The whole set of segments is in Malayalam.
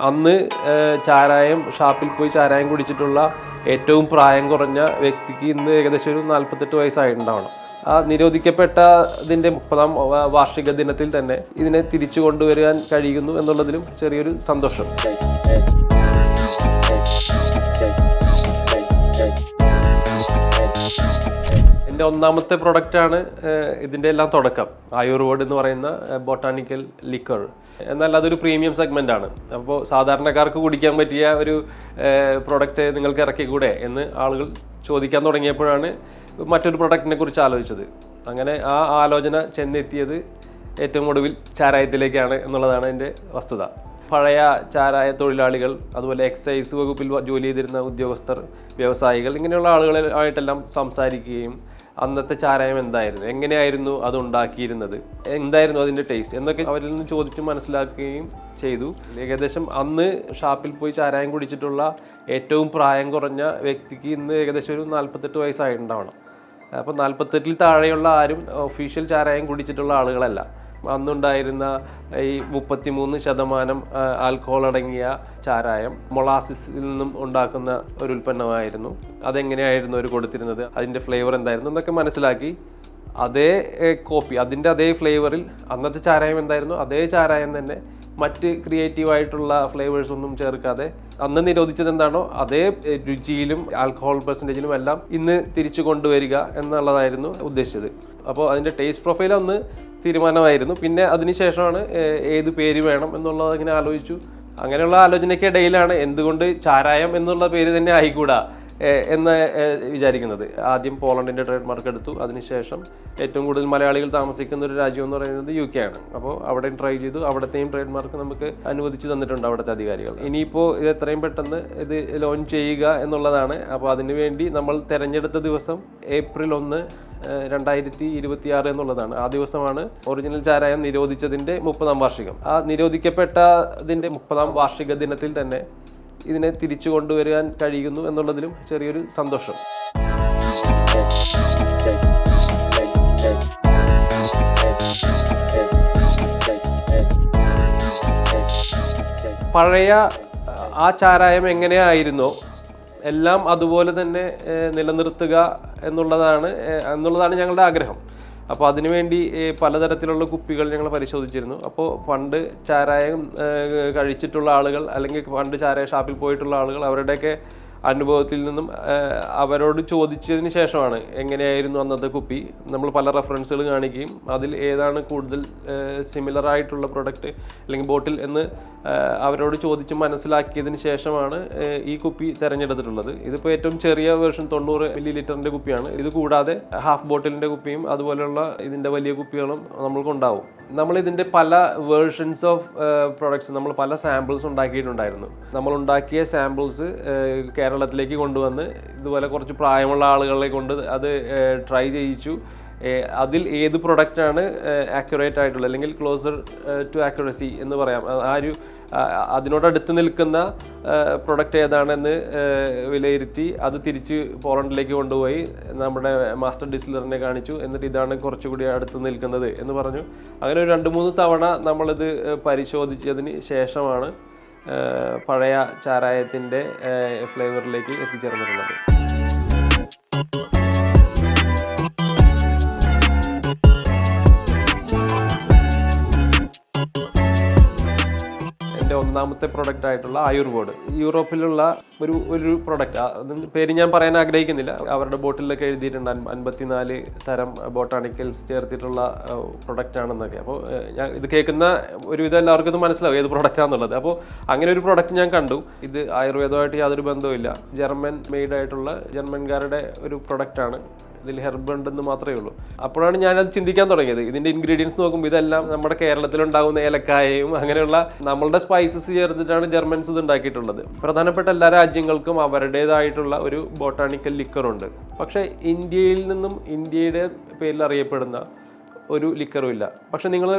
അന്ന് ചാരായം ഷാപ്പിൽ പോയി ചാരായം കുടിച്ചിട്ടുള്ള ഏറ്റവും പ്രായം കുറഞ്ഞ വ്യക്തിക്ക് ഇന്ന് ഏകദേശം ഒരു 48 വയസ്സായിട്ടുണ്ടാവണം. ആ നിരോധിക്കപ്പെട്ടതിൻ്റെ 30ാം വാർഷിക ദിനത്തിൽ തന്നെ ഇതിനെ തിരിച്ചു കൊണ്ടുവരാൻ കഴിയുന്നു എന്നുള്ളതിലും ചെറിയൊരു സന്തോഷം. എൻ്റെ ഒന്നാമത്തെ പ്രൊഡക്റ്റാണ് ഇതിൻ്റെ എല്ലാം തുടക്കം, ആയുർവേദ് എന്ന് പറയുന്ന ബൊട്ടാണിക്കൽ ലിക്കർ. എന്നാൽ അതൊരു പ്രീമിയം സെഗ്മെൻ്റ് ആണ്. അപ്പോൾ സാധാരണക്കാർക്ക് കുടിക്കാൻ പറ്റിയ ഒരു പ്രൊഡക്റ്റ് നിങ്ങൾക്ക് ഇറക്കിക്കൂടെ എന്ന് ആളുകൾ ചോദിക്കാൻ തുടങ്ങിയപ്പോഴാണ് മറ്റൊരു പ്രൊഡക്റ്റിനെ കുറിച്ച് ആലോചിച്ചത്. അങ്ങനെ ആ ആലോചന ചെന്നെത്തിയത് ഏറ്റവും ഒടുവിൽ ചാരായത്തിലേക്കാണ് എന്നുള്ളതാണ് എൻ്റെ വസ്തുത. പഴയ ചാരായ തൊഴിലാളികൾ, അതുപോലെ എക്സൈസ് വകുപ്പിൽ ജോലി ചെയ്തിരുന്ന ഉദ്യോഗസ്ഥർ, വ്യവസായികൾ, ഇങ്ങനെയുള്ള ആളുകളായിട്ടെല്ലാം സംസാരിക്കുകയും അന്നത്തെ ചാരായം എന്തായിരുന്നു, എങ്ങനെയായിരുന്നു അത് ഉണ്ടാക്കിയിരുന്നത്, എന്തായിരുന്നു അതിൻ്റെ ടേസ്റ്റ് എന്നൊക്കെ അവരിൽ നിന്ന് ചോദിച്ച് മനസ്സിലാക്കുകയും ചെയ്തു. ഏകദേശം അന്ന് ഷാപ്പിൽ പോയി ചാരായം കുടിച്ചിട്ടുള്ള ഏറ്റവും പ്രായം കുറഞ്ഞ വ്യക്തിക്ക് ഇന്ന് ഏകദേശം ഒരു 48 വയസ്സായിട്ടുണ്ടാവണം. അപ്പോൾ 48-ൽ താഴെയുള്ള ആരും ഒഫീഷ്യൽ ചാരായം കുടിച്ചിട്ടുള്ള ആളുകളല്ല. അന്നുണ്ടായിരുന്ന ഈ 33% ആൽക്കഹോൾ അടങ്ങിയ ചാരായം മൊളാസിസിൽ നിന്നും ഉണ്ടാക്കുന്ന ഒരു ഉൽപ്പന്നമായിരുന്നു. അതെങ്ങനെയായിരുന്നു അവർ കൊടുത്തിരുന്നത്, അതിൻ്റെ ഫ്ലേവർ എന്തായിരുന്നു എന്നൊക്കെ മനസ്സിലാക്കി അതേ കോപ്പി, അതിൻ്റെ അതേ ഫ്ലേവറിൽ അന്നത്തെ ചാരായം എന്തായിരുന്നു അതേ ചാരായം തന്നെ മറ്റ് ക്രിയേറ്റീവായിട്ടുള്ള ഫ്ലേവേഴ്സ് ഒന്നും ചേർക്കാതെ അന്ന് നിരോധിച്ചത് എന്താണോ അതേ രുചിയിലും ആൽക്കഹോൾ പെർസെൻറ്റേജിലും എല്ലാം ഇന്ന് തിരിച്ചു കൊണ്ടുവരിക എന്നുള്ളതായിരുന്നു ഉദ്ദേശിച്ചത്. അപ്പോൾ അതിൻ്റെ ടേസ്റ്റ് പ്രൊഫൈൽ ഒന്ന് തീരുമാനമായിരുന്നു. പിന്നെ അതിനുശേഷമാണ് ഏത് പേര് വേണം എന്നുള്ളത് ഇങ്ങനെ ആലോചിച്ചു. അങ്ങനെയുള്ള ആലോചനയ്ക്കിടയിലാണ് എന്തുകൊണ്ട് ചാരായം എന്നുള്ള പേര് തന്നെ ആയിക്കൂടാ എന്ന് വിചാരിക്കുന്നത്. ആദ്യം പോളണ്ടിൻ്റെ ട്രേഡ് മാർക്ക് എടുത്തു. അതിനുശേഷം ഏറ്റവും കൂടുതൽ മലയാളികൾ താമസിക്കുന്ന ഒരു രാജ്യം എന്ന് പറയുന്നത് UK ആണ്. അപ്പോൾ അവിടെയും ട്രൈ ചെയ്തു. അവിടത്തെയും ട്രേഡ് മാർക്ക് നമുക്ക് അനുവദിച്ചു തന്നിട്ടുണ്ട് അവിടുത്തെ അധികാരികൾ. ഇനിയിപ്പോൾ ഇത് എത്രയും പെട്ടെന്ന് ഇത് ലോഞ്ച് ചെയ്യുക എന്നുള്ളതാണ്. അപ്പോൾ അതിനുവേണ്ടി നമ്മൾ തിരഞ്ഞെടുത്ത ദിവസം April 1, 2026 എന്നുള്ളതാണ്. ആ ദിവസമാണ് ഒറിജിനൽ ചാരായം നിരോധിച്ചതിൻ്റെ 30ാം വാർഷികം. ആ നിരോധിക്കപ്പെട്ടതിൻ്റെ 30ാം വാർഷിക ദിനത്തിൽ തന്നെ ഇതിനെ തിരിച്ചു കൊണ്ടുവരാൻ കഴിയുന്നു എന്നുള്ളതിലും ചെറിയൊരു സന്തോഷം. പഴയ ആ ചാരായം എങ്ങനെയായിരുന്നോ എല്ലാം അതുപോലെ തന്നെ നിലനിർത്തുക എന്നുള്ളതാണ് ഞങ്ങളുടെ ആഗ്രഹം. അപ്പോൾ അതിനുവേണ്ടി പലതരത്തിലുള്ള കുപ്പികൾ ഞങ്ങൾ പരിശോധിച്ചിരുന്നു. അപ്പോൾ പണ്ട് ചാരായം കഴിച്ചിട്ടുള്ള ആളുകൾ, അല്ലെങ്കിൽ പണ്ട് ചാരായ ഷാപ്പിൽ പോയിട്ടുള്ള ആളുകൾ, അവരുടെയൊക്കെ അനുഭവത്തിൽ നിന്നും അവരോട് ചോദിച്ചതിന് ശേഷമാണ് എങ്ങനെയായിരുന്നു അന്നത്തെ കുപ്പി. നമ്മൾ പല റെഫറൻസുകൾ കാണിക്കുകയും അതിൽ ഏതാണ് കൂടുതൽ സിമിലർ ആയിട്ടുള്ള പ്രൊഡക്റ്റ് അല്ലെങ്കിൽ ബോട്ടിൽ എന്ന് അവരോട് ചോദിച്ച് മനസ്സിലാക്കിയതിന് ശേഷമാണ് ഈ കുപ്പി തിരഞ്ഞെടുത്തിട്ടുള്ളത്. ഇതിപ്പോൾ ഏറ്റവും ചെറിയ വേർഷൻ 90 ml കുപ്പിയാണ്. ഇത് കൂടാതെ ഹാഫ് ബോട്ടിലിൻ്റെ കുപ്പിയും അതുപോലെയുള്ള ഇതിൻ്റെ വലിയ കുപ്പികളും നമ്മൾക്കുണ്ടാവും. നമ്മളിതിൻ്റെ പല വേർഷൻസ് ഓഫ് പ്രൊഡക്ട്സ്, നമ്മൾ പല സാമ്പിൾസ് ഉണ്ടാക്കിയിട്ടുണ്ടായിരുന്നു. നമ്മളുണ്ടാക്കിയ സാമ്പിൾസ് കേരളത്തിലേക്ക് കൊണ്ടുവന്ന് ഇതുപോലെ കുറച്ച് പ്രായമുള്ള ആളുകളെ കൊണ്ട് അത് ട്രൈ ചെയ്യിച്ചു. അതിൽ ഏത് പ്രൊഡക്റ്റാണ് ആക്യുറേറ്റ് ആയിട്ടുള്ളത്, അല്ലെങ്കിൽ ക്ലോസർ ടു ആക്യുറസി എന്ന് പറയാം, അതിനോടടുത്ത് നിൽക്കുന്ന പ്രൊഡക്റ്റ് ഏതാണെന്ന് വിലയിരുത്തി അത് തിരിച്ച് പോളണ്ടിലേക്ക് കൊണ്ടുപോയി നമ്മുടെ മാസ്റ്റർ ഡിസ്റ്റിലറിനെ കാണിച്ചു. എന്നിട്ട് ഇതാണ് കുറച്ചുകൂടി അടുത്ത് നിൽക്കുന്നത് എന്ന് പറഞ്ഞു. അങ്ങനെ ഒരു 2-3 തവണ നമ്മളിത് പരിശോധിച്ചതിന് ശേഷമാണ് പഴയ ചാരായത്തിൻ്റെ ഫ്ലേവറിലേക്ക് എത്തിച്ചേർന്നിട്ടുള്ളത്. ഒന്നാമത്തെ പ്രൊഡക്റ്റ് ആയിട്ടുള്ള ആയുർവേദ്, യൂറോപ്പിലുള്ള ഒരു പ്രൊഡക്റ്റ്. അതിൻ്റെ പേര് ഞാൻ പറയാൻ ആഗ്രഹിക്കുന്നില്ല. അവരുടെ ബോട്ടിലൊക്കെ എഴുതിയിട്ടുണ്ട് 54 തരം ബോട്ടാണിക്കൽസ് ചേർത്തിട്ടുള്ള പ്രൊഡക്റ്റ് ആണെന്നൊക്കെ. അപ്പോൾ ഞാൻ ഇത് കേൾക്കുന്ന ഒരുവിധം എല്ലാവർക്കും ഇത് മനസ്സിലാവും ഏത് പ്രൊഡക്റ്റാണെന്നുള്ളത്. അപ്പോൾ അങ്ങനെ ഒരു പ്രൊഡക്റ്റ് ഞാൻ കണ്ടു. ഇത് ആയുർവേദമായിട്ട് യാതൊരു ബന്ധവുമില്ല, ജർമ്മൻ മെയ്ഡ് ആയിട്ടുള്ള ജർമ്മൻകാരുടെ ഒരു പ്രൊഡക്റ്റാണ്. ഇതിൽ ഹെർബ് ഉണ്ടെന്ന് മാത്രമേ ഉള്ളൂ. അപ്പോഴാണ് ഞാനത് ചിന്തിക്കാൻ തുടങ്ങിയത്. ഇതിൻ്റെ ഇൻഗ്രീഡിയൻസ് നോക്കുമ്പോൾ ഇതെല്ലാം നമ്മുടെ കേരളത്തിലുണ്ടാകുന്ന ഏലക്കായയും അങ്ങനെയുള്ള നമ്മളുടെ സ്പൈസസ് ചേർത്തിട്ടാണ് ജർമ്മൻസ് ഇത് ഉണ്ടാക്കിയിട്ടുള്ളത്. പ്രധാനപ്പെട്ട എല്ലാ രാജ്യങ്ങൾക്കും അവരുടേതായിട്ടുള്ള ഒരു ബോട്ടാണിക്കൽ ലിക്കറുണ്ട്. പക്ഷേ ഇന്ത്യയിൽ നിന്നും ഇന്ത്യയുടെ പേരിൽ അറിയപ്പെടുന്ന ഒരു ലിക്കറും ഇല്ല. പക്ഷെ നിങ്ങൾ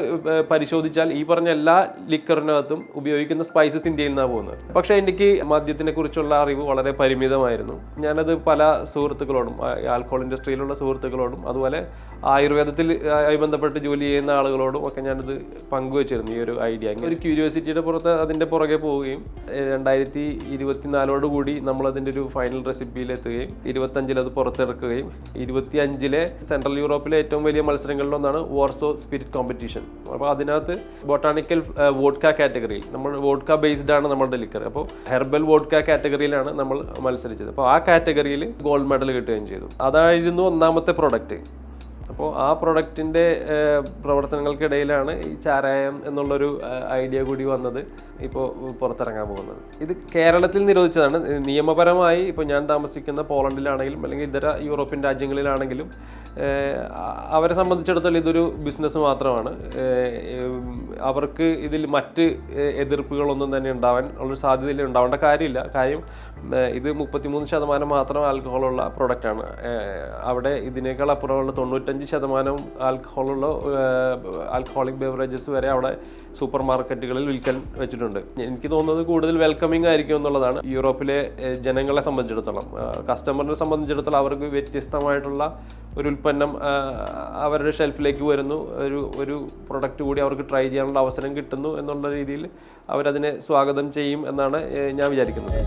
പരിശോധിച്ചാൽ ഈ പറഞ്ഞ എല്ലാ ലിക്കറിനകത്തും ഉപയോഗിക്കുന്ന സ്പൈസസ് ഇന്ത്യയിൽ നിന്നാണ് പോകുന്നത്. പക്ഷേ എനിക്ക് മദ്യത്തിനെ കുറിച്ചുള്ള അറിവ് വളരെ പരിമിതമായിരുന്നു. ഞാനത് പല സുഹൃത്തുക്കളോടും, ആൽക്കഹോൾ ഇൻഡസ്ട്രിയിലുള്ള സുഹൃത്തുക്കളോടും അതുപോലെ ആയുർവേദത്തിൽ ബന്ധപ്പെട്ട് ജോലി ചെയ്യുന്ന ആളുകളോടും ഒക്കെ ഞാനത് പങ്കുവച്ചിരുന്നു ഈ ഒരു ഐഡിയ. ഒരു ക്യൂരിയോസിറ്റിയുടെ പുറത്ത് അതിൻ്റെ പുറകെ പോവുകയും 2024 കൂടി നമ്മളതിൻ്റെ ഒരു ഫൈനൽ റെസിപ്പിയിലെത്തുകയും 25 അത് പുറത്തിറക്കുകയും 25 സെൻട്രൽ യൂറോപ്പിലെ ഏറ്റവും വലിയ മത്സരങ്ങളിലൊന്നാണ് വാർസോ സ്പിരിറ്റ് കോമ്പറ്റീഷൻ. അപ്പോൾ അതിനകത്ത് ബൊട്ടാണിക്കൽ വോഡ്ക കാറ്റഗറിയിൽ, നമ്മൾ വോഡ്ക ബേസ്ഡ് ആണ് നമ്മുടെ ലിക്കർ. അപ്പോൾ ഹെർബൽ വോഡ്ക കാറ്റഗറിയിലാണ് നമ്മൾ മത്സരിച്ചത്. അപ്പോൾ ആ കാറ്റഗറിയിൽ ഗോൾഡ് മെഡൽ കിട്ടുകയും ചെയ്തു. അതായിരുന്നു ഒന്നാമത്തെ പ്രൊഡക്റ്റ്. അപ്പോൾ ആ പ്രൊഡക്റ്റിൻ്റെ പ്രവർത്തനങ്ങൾക്കിടയിലാണ് ഈ ചാരായം എന്നുള്ളൊരു ഐഡിയ കൂടി വന്നത്, ഇപ്പോൾ പുറത്തിറങ്ങാൻ പോകുന്നത്. ഇത് കേരളത്തിൽ നിരോധിച്ചതാണ് നിയമപരമായി. ഇപ്പോൾ ഞാൻ താമസിക്കുന്ന പോളണ്ടിലാണെങ്കിലും അല്ലെങ്കിൽ ഇതര യൂറോപ്യൻ രാജ്യങ്ങളിലാണെങ്കിലും അവരെ സംബന്ധിച്ചിടത്തോളം ഇതൊരു ബിസിനസ് മാത്രമാണ്. അവർക്ക് ഇതിൽ മറ്റ് എതിർപ്പുകളൊന്നും തന്നെ ഉണ്ടാവാൻ ഉള്ള സാധ്യതയില്ല, ഉണ്ടാവേണ്ട കാര്യമില്ല. കാര്യം ഇത് 33% മാത്രം ആൽക്കഹോളുള്ള പ്രൊഡക്റ്റാണ്. അവിടെ ഇതിനേക്കാൾ അപ്പുറമുള്ള 95% ആൽക്കഹോളുള്ള ആൽക്കഹോളിക് ബെവറേജസ് വരെ അവിടെ സൂപ്പർ മാർക്കറ്റുകളിൽ വിൽക്കാൻ വെച്ചിട്ടുണ്ട്. എനിക്ക് തോന്നുന്നത് കൂടുതൽ വെൽക്കമിങ് ആയിരിക്കും എന്നുള്ളതാണ്. യൂറോപ്പിലെ ജനങ്ങളെ സംബന്ധിച്ചിടത്തോളം, കസ്റ്റമറിനെ സംബന്ധിച്ചിടത്തോളം അവർക്ക് വ്യത്യസ്തമായിട്ടുള്ള ഒരു ഉൽപ്പന്നം അവരുടെ ഷെൽഫിലേക്ക് വരുന്നു, ഒരു പ്രൊഡക്റ്റ് കൂടി അവർക്ക് ട്രൈ ചെയ്യാനുള്ള അവസരം കിട്ടുന്നു എന്നുള്ള രീതിയിൽ അവരതിനെ സ്വാഗതം ചെയ്യും എന്നാണ് ഞാൻ വിചാരിക്കുന്നത്.